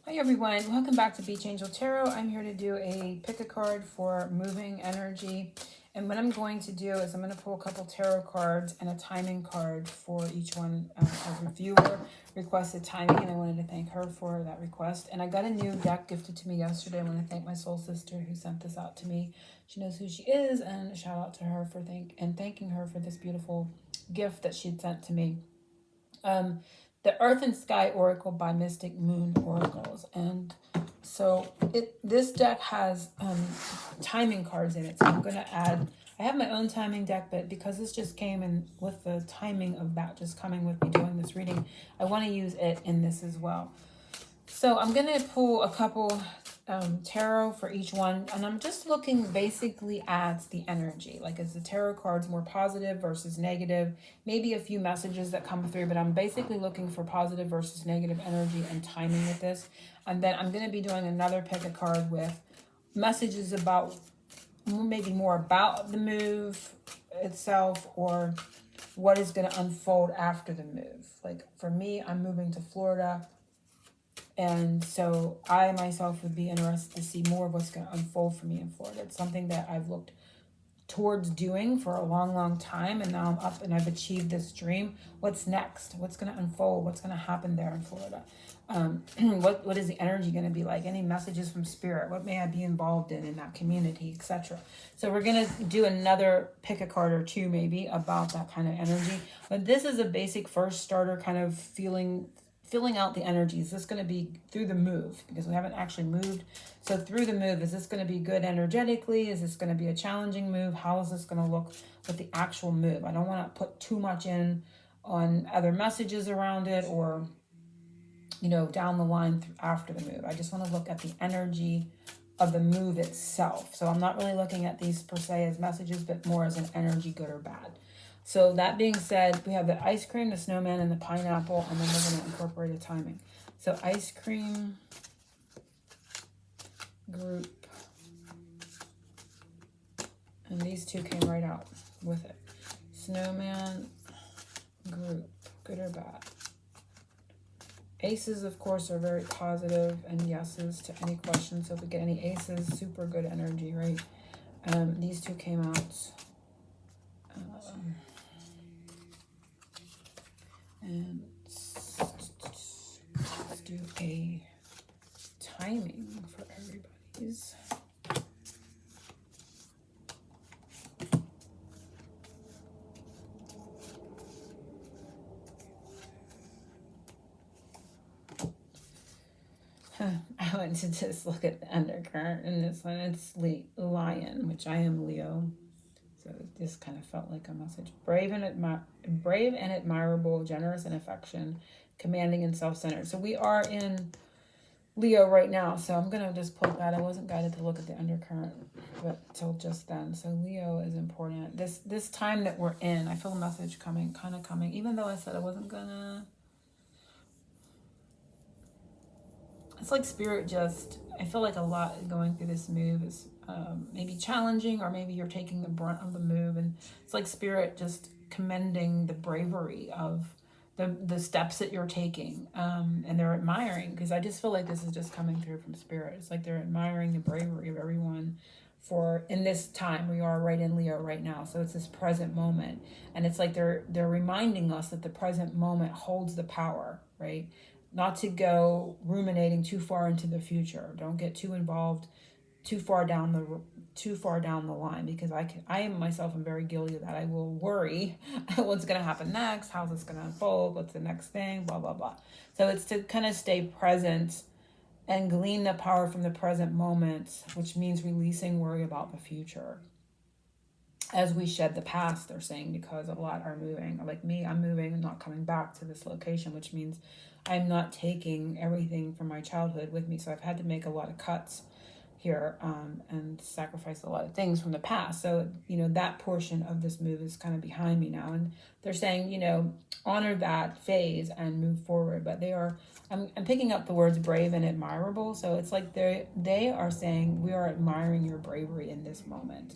Hi everyone, welcome back to Beach Angel Tarot. I'm here to do a pick a card for moving energy. And what I'm going to do is I'm going to pull a couple tarot cards and a timing card for each one. A reviewer requested timing and I wanted to thank her for that request. And I got a new deck gifted to me yesterday. I want to thank my soul sister who sent this out to me. She knows who she is, and a shout out to her for thanking her for this beautiful gift that she had sent to me. The Earth and Sky Oracle by Mystic Moon Oracles. And so this deck has timing cards in it. So I'm going to add, I have my own timing deck, but because this just came in with the timing of that just coming with me doing this reading, I want to use it in this as well. So I'm going to pull a couple tarot for each one, and I'm just looking basically at the energy. Like, is the tarot cards more positive versus negative? Maybe a few messages that come through, but I'm basically looking for positive versus negative energy and timing with this. And then I'm going to be doing another pick a card with messages about maybe more about the move itself, or what is going to unfold after the move. Like for me, I'm moving to Florida. And so I myself would be interested to see more of what's going to unfold for me in Florida. It's something that I've looked towards doing for a long, long time. And now I'm up and I've achieved this dream. What's next? What's going to unfold? What's going to happen there in Florida? What is the energy going to be like? Any messages from spirit? What may I be involved in that community, etc.? So we're going to do another pick a card or two maybe about that kind of energy. But this is a basic first starter kind of filling out the energy. Is this going to be through the move? Because we haven't actually moved. So through the move, is this going to be good energetically? Is this going to be a challenging move? How is this going to look with the actual move? I don't want to put too much in on other messages around it, or, you know, down the line after the move. I just want to look at the energy of the move itself. So I'm not really looking at these per se as messages, but more as an energy, good or bad. So that being said, we have the ice cream, the snowman, and the pineapple, and then we're going to incorporate a timing. So ice cream group, and these two came right out with it. Snowman group, good or bad. Aces, of course, are very positive, and yeses to any questions. So if we get any aces, super good energy, right? These two came out. And let's do a timing for everybody's. I went to just look at the undercurrent in this one. It's Lion, which I am Leo. So this kind of felt like a message. Brave and admirable, generous and affection, commanding and self-centered. So we are in Leo right now. So I'm going to just pull that. I wasn't guided to look at the undercurrent but till just then. So Leo is important. This time that we're in, I feel a message coming, even though I said I wasn't going to. It's like spirit just, I feel like a lot going through this move is maybe challenging, or maybe you're taking the brunt of the move, and it's like spirit just commending the bravery of the steps that you're taking, and they're admiring, because I just feel like this is just coming through from spirit. It's like they're admiring the bravery of everyone for in this time. We are right in Leo right now, so it's this present moment, and it's like they're reminding us that the present moment holds the power, right? Not to go ruminating too far into the future. Don't get too involved too far down the line, because I myself am very guilty of that. I will worry what's going to happen next, how's this going to unfold, what's the next thing, blah blah blah. So it's to kind of stay present and glean the power from the present moment, which means releasing worry about the future as we shed the past, they're saying, because a lot are moving. Like me, I'm moving and not coming back to this location, which means I'm not taking everything from my childhood with me. So I've had to make a lot of cuts here, and sacrifice a lot of things from the past. So, you know, that portion of this move is kind of behind me now. And they're saying, you know, honor that phase and move forward. But I'm picking up the words brave and admirable. So it's like they are saying, we are admiring your bravery in this moment.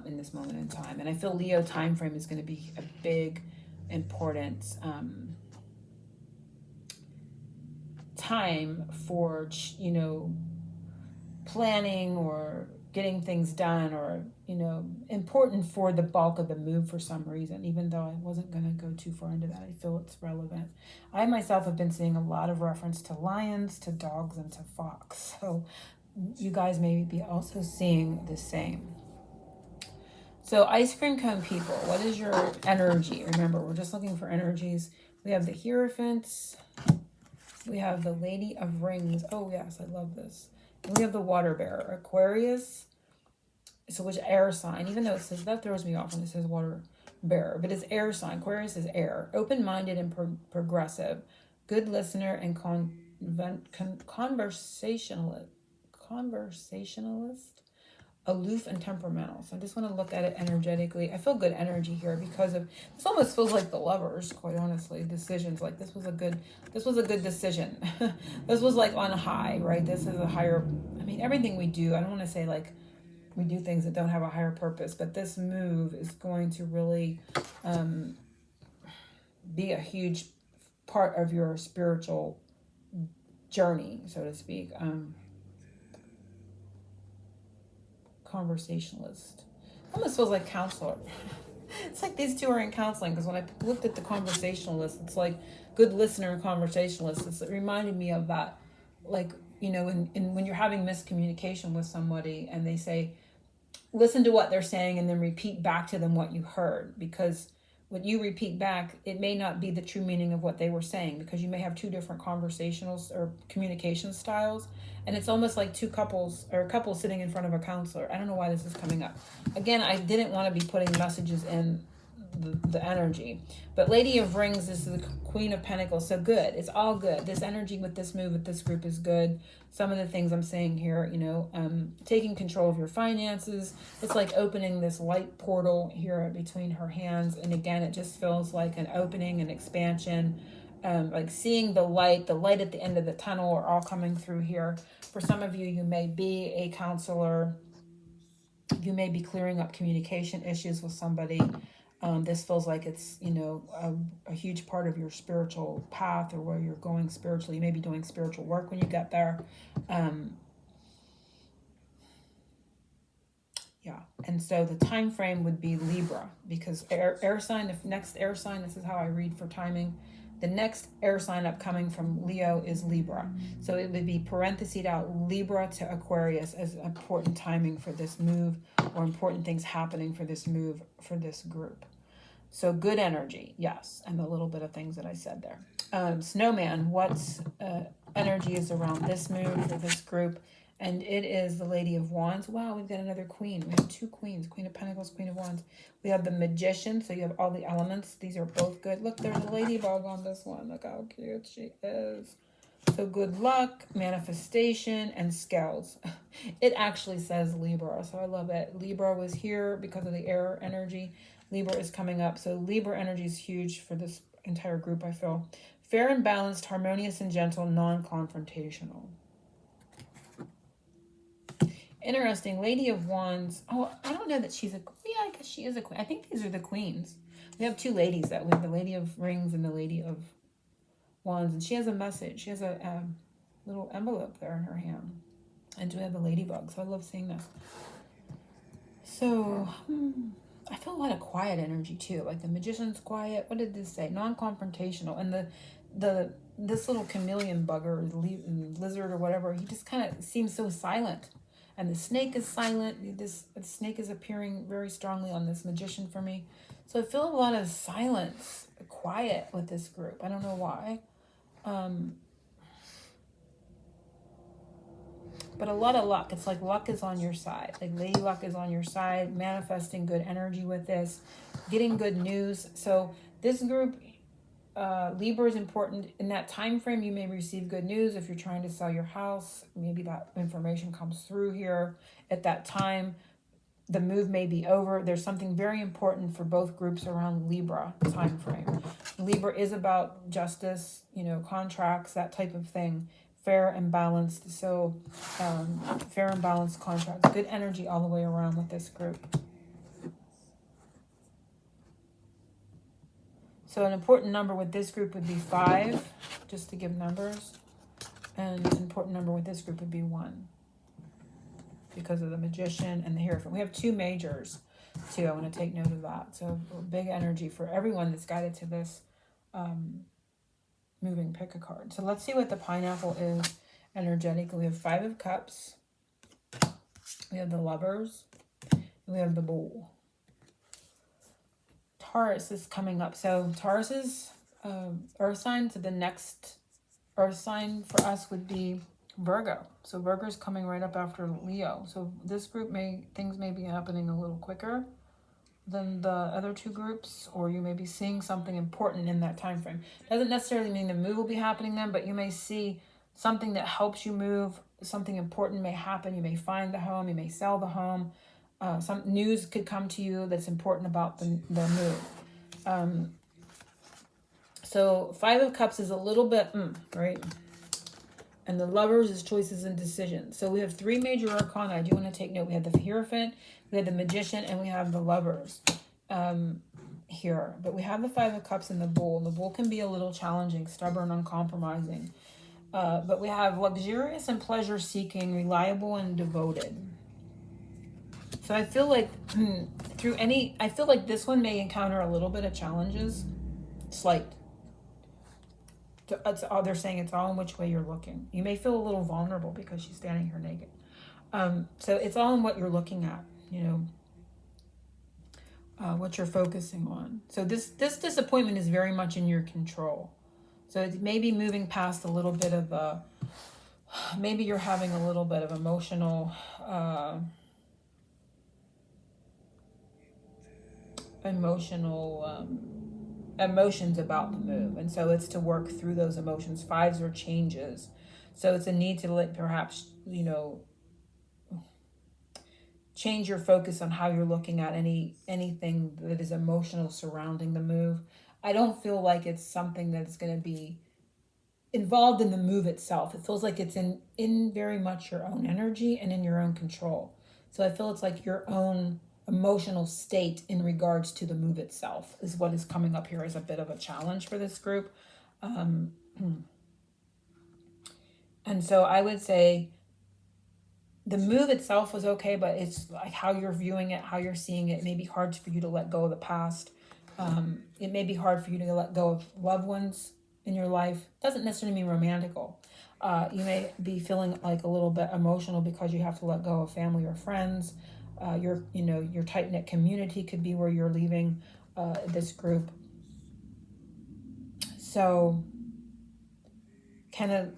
In time. And I feel Leo time frame is going to be a big, important time for, you know, planning or getting things done, or, you know, important for the bulk of the move for some reason. Even though I wasn't going to go too far into that, I feel it's relevant. I myself have been seeing a lot of reference to lions, to dogs, and to fox. So you guys may be also seeing the same. So ice cream cone people, what is your energy? Remember, we're just looking for energies. We have the Hierophants. We have the Lady of Rings. Oh, yes, I love this. And we have the Water Bearer, Aquarius. So which air sign, even though it says, that throws me off when it says Water Bearer, but it's air sign. Aquarius is air. Open-minded and progressive. Good listener and conversationalist. Aloof and temperamental. So I just want to look at it energetically. I feel good energy here because of, this almost feels like the Lovers, quite honestly. Decisions, like this was a good decision. This was like on high, right? This is a higher, I mean, everything we do, I don't want to say like we do things that don't have a higher purpose, but this move is going to really be a huge part of your spiritual journey, so to speak. Conversationalist. Almost feels like counselor. It's like these two are in counseling, because when I looked at the conversationalist, it's like good listener and conversationalist. It reminded me of that, like, you know, when you're having miscommunication with somebody and they say, listen to what they're saying and then repeat back to them what you heard, because what you repeat back, it may not be the true meaning of what they were saying, because you may have two different conversational or communication styles. And it's almost like two couples or a couple sitting in front of a counselor. I don't know why this is coming up. Again, I didn't want to be putting messages in the energy. But Lady of Rings is the Queen of Pentacles. So good. It's all good. This energy with this move, with this group is good. Some of the things I'm saying here, you know, taking control of your finances. It's like opening this light portal here between her hands. And again, it just feels like an opening, an expansion. Like seeing the light at the end of the tunnel are all coming through here. For some of you, you may be a counselor. You may be clearing up communication issues with somebody. This feels like it's, you know, a huge part of your spiritual path, or where you're going spiritually. You may be doing spiritual work when you get there. Yeah, and so the time frame would be Libra, because air sign, the next air sign, this is how I read for timing. The next air sign upcoming from Leo is Libra. So it would be parenthesed out Libra to Aquarius as important timing for this move, or important things happening for this move, for this group. So good energy, yes, and the little bit of things that I said there. Snowman, what's energy is around this move for this group? And it is the Lady of Wands. Wow, we've got another queen. We have two queens, Queen of Pentacles, Queen of Wands. We have the Magician, so you have all the elements. These are both good. Look, there's a ladybug on this one. Look how cute she is. So good luck, manifestation, and scales. It actually says Libra, so I love it. Libra was here because of the air energy. Libra is coming up, so Libra energy is huge for this entire group, I feel. Fair and balanced, harmonious and gentle, non-confrontational. Interesting. Lady of Wands. Oh, I don't know that she's a... Yeah, I guess she is a queen. I think these are the queens. We have two ladies, that we have the Lady of Rings and the Lady of Wands. And she has a message. She has a little envelope there in her hand. And we have the ladybug. So I love seeing this. So, I feel a lot of quiet energy too. Like the Magician's quiet. What did this say? Non-confrontational. And this little chameleon bugger, lizard or whatever, he just kind of seems so silent. And the snake is silent. The snake is appearing very strongly on this Magician for me. So I feel a lot of silence, quiet with this group. I don't know why. But a lot of luck. It's like luck is on your side. Like Lady Luck is on your side. Manifesting good energy with this. Getting good news. So this group... Libra is important. In that time frame, you may receive good news. If you're trying to sell your house, maybe that information comes through here. At that time, the move may be over. There's something very important for both groups around Libra time frame. Libra is about justice, you know, contracts, that type of thing. Fair and balanced. So fair and balanced contracts. Good energy all the way around with this group. So an important number with this group would be 5, just to give numbers. And an important number with this group would be 1 because of the Magician and the Hierophant. We have 2 majors too. I want to take note of that. So big energy for everyone that's guided to this moving pick a card. So let's see what the Pineapple is energetically. We have 5 of Cups. We have the Lovers. And we have the Bull. Taurus is coming up. So Taurus is earth sign. So the next earth sign for us would be Virgo. So Virgo's coming right up after Leo. So this group things may be happening a little quicker than the other 2 groups, or you may be seeing something important in that time frame. Doesn't necessarily mean the move will be happening then, but you may see something that helps you move. Something important may happen. You may find the home. You may sell the home. Some news could come to you that's important about the move. So 5 of Cups is a little bit, right? And the Lovers is choices and decisions. So we have 3 major arcana. I do want to take note. We have the Hierophant, we have the Magician, and we have the Lovers here. But we have the 5 of Cups and the Bull. And the Bull can be a little challenging, stubborn, uncompromising. But we have luxurious and pleasure-seeking, reliable and devoted. So I feel like I feel like this one may encounter a little bit of challenges. Slight. They're saying it's all in which way you're looking. You may feel a little vulnerable because she's standing here naked. So it's all in what you're looking at, what you're focusing on. So this disappointment is very much in your control. So it may be moving past a little bit of maybe you're having a little bit of emotions about the move, and so it's to work through those emotions. 5s are changes, so it's a need to perhaps change your focus on how you're looking at anything that is emotional surrounding the move. I don't feel like it's something that's going to be involved in the move itself. It feels like it's in very much your own energy and in your own control. So I feel it's like your own emotional state in regards to the move itself is what is coming up here as a bit of a challenge for this group. And so I would say the move itself was okay, but it's like how you're viewing it, how you're seeing it. It may be hard for you to let go of the past. It may be hard for you to let go of loved ones in your life. Doesn't necessarily mean romantical. You may be feeling like a little bit emotional because you have to let go of family or friends. Your tight-knit community could be where you're leaving this group. So kind of,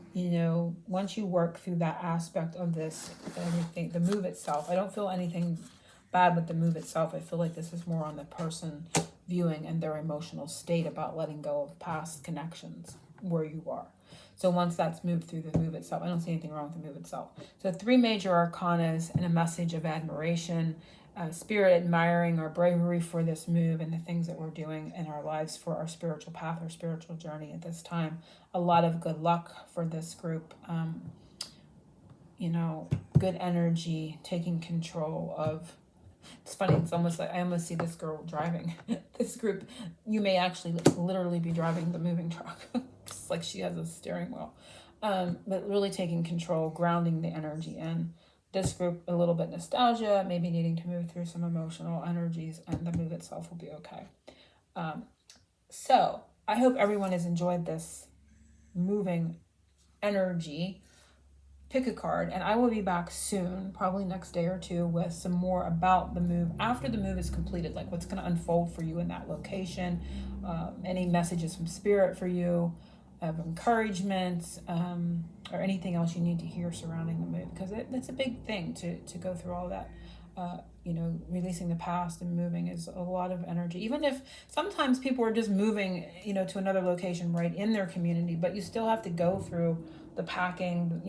once you work through that aspect of this, everything, the move itself, I don't feel anything bad with the move itself. I feel like this is more on the person viewing and their emotional state about letting go of past connections where you are. So once that's moved through the move itself, I don't see anything wrong with the move itself. So 3 major arcanas and a message of admiration, spirit admiring our bravery for this move and the things that we're doing in our lives for our spiritual path, our spiritual journey at this time. A lot of good luck for this group. Good energy, taking control of. It's funny, it's almost like I almost see this girl driving this group. You may actually literally be driving the moving truck. It's like she has a steering wheel. But really taking control, grounding the energy in. This group, a little bit nostalgia, maybe needing to move through some emotional energies, and the move itself will be okay. So I hope everyone has enjoyed this moving energy. Pick a card, and I will be back soon, probably next day or 2, with some more about the move after the move is completed, like what's going to unfold for you in that location, any messages from spirit for you, of encouragement, or anything else you need to hear surrounding the move, because it's a big thing to go through all that. Releasing the past and moving is a lot of energy, even if sometimes people are just moving, to another location right in their community, but you still have to go through the packing,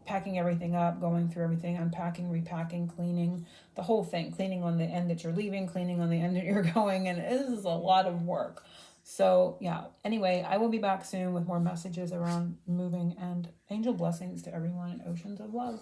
packing everything up, going through everything, unpacking, repacking, cleaning, the whole thing, cleaning on the end that you're leaving, cleaning on the end that you're going, and this is a lot of work. So yeah, anyway, I will be back soon with more messages around moving, and angel blessings to everyone and oceans of love.